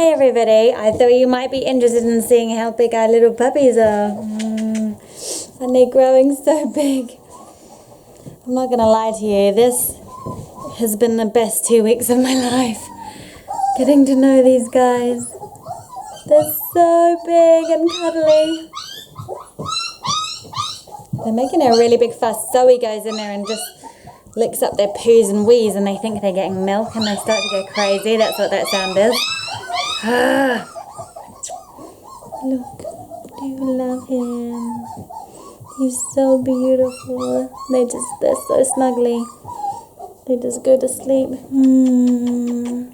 Hi everybody, I thought you might be interested in seeing how big our little puppies are. And they're growing so big. I'm not gonna lie to you, this has been the best 2 weeks of my life. Getting to know these guys. They're so big and cuddly. They're making a really big fuss. Zoe goes in there and just licks up their poos and wees and they think they're getting milk and they start to go crazy. That's what that sound is. Ah. Look, do you love him? He's so beautiful. They're so snuggly. They just go to sleep.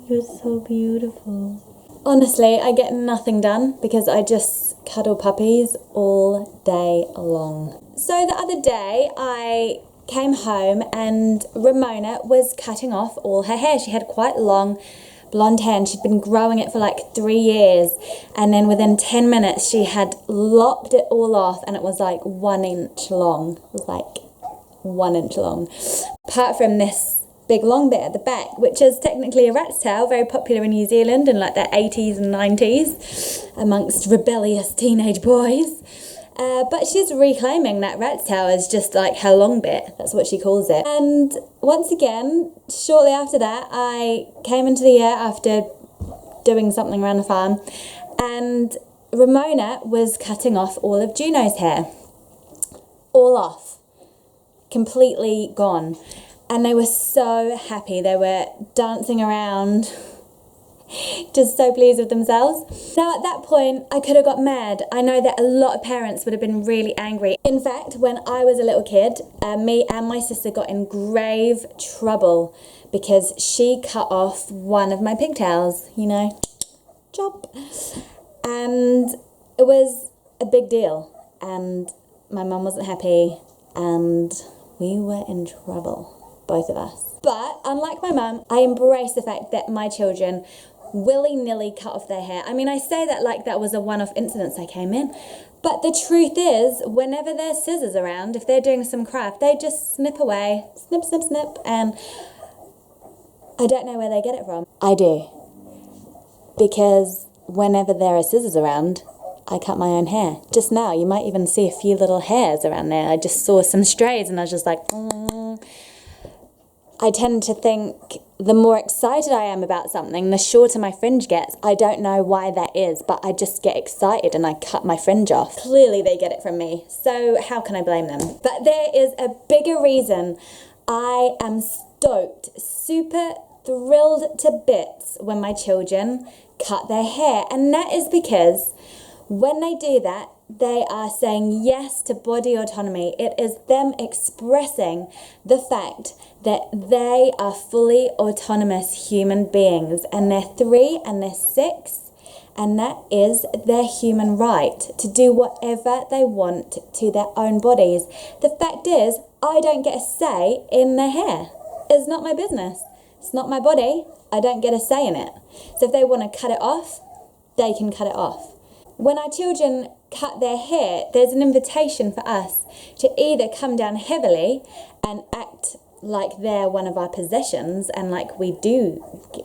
You're so beautiful. Honestly, I get nothing done because I just cuddle puppies all day long. So the other day I came home and Ramona was cutting off all her hair. She had quite long blonde hair and she'd been growing it for like 3 years, and then within 10 minutes she had lopped it all off and it was like 1 inch long. It was like 1 inch long. Apart from this big long bit at the back, which is technically a rat's tail, very popular in New Zealand in like the 80s and 90s amongst rebellious teenage boys. But she's reclaiming that rat's tail as just like her long bit. That's what she calls it. And once again, shortly after that, I came into the air after doing something around the farm, and Ramona was cutting off all of Juno's hair. All off. Completely gone. And they were so happy. They were dancing around, just so pleased with themselves. Now at that point, I could have got mad. I know that a lot of parents would have been really angry. In fact, when I was a little kid, me and my sister got in grave trouble because she cut off one of my pigtails, you know, chop. And it was a big deal. And my mum wasn't happy and we were in trouble, both of us. But unlike my mum, I embrace the fact that my children willy-nilly cut off their hair. I mean, I say that like that was a one-off incident I came in, but the truth is, whenever there's scissors around, if they're doing some craft, they just snip away, snip, snip, snip, and I don't know where they get it from. I do, because whenever there are scissors around, I cut my own hair. Just now, you might even see a few little hairs around there. I just saw some strays and I was just like, I tend to think the more excited I am about something, the shorter my fringe gets. I don't know why that is, but I just get excited and I cut my fringe off. Clearly they get it from me, so how can I blame them? But there is a bigger reason I am stoked, super thrilled to bits when my children cut their hair, and that is because when they do that, they are saying yes to body autonomy. It is them expressing the fact that they are fully autonomous human beings, and they're 3 and they're 6, and that is their human right to do whatever they want to their own bodies. The fact is, I don't get a say in their hair. It's not my business. It's not my body. I don't get a say in it. So if they want to cut it off, they can cut it off. When our children cut their hair, there's an invitation for us to either come down heavily and act like they're one of our possessions and like we do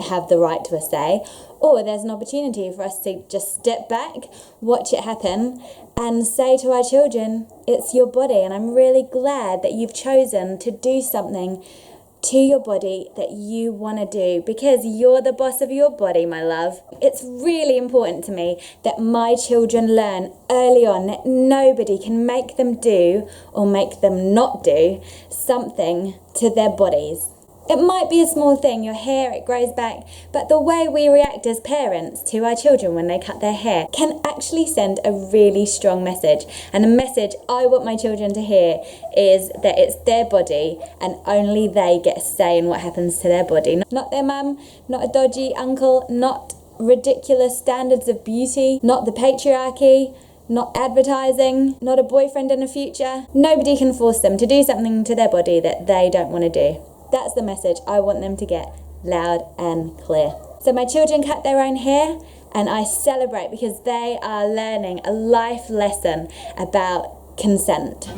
have the right to a say, or there's an opportunity for us to just step back, watch it happen, and say to our children, it's your body, and I'm really glad that you've chosen to do something to your body that you want to do, because you're the boss of your body, my love. It's really important to me that my children learn early on that nobody can make them do or make them not do something to their bodies. It might be a small thing, your hair, it grows back, but the way we react as parents to our children when they cut their hair can actually send a really strong message. And the message I want my children to hear is that it's their body and only they get a say in what happens to their body. Not their mum, not a dodgy uncle, not ridiculous standards of beauty, not the patriarchy, not advertising, not a boyfriend in the future. Nobody can force them to do something to their body that they don't want to do. That's the message I want them to get loud and clear. So my children cut their own hair and I celebrate because they are learning a life lesson about consent.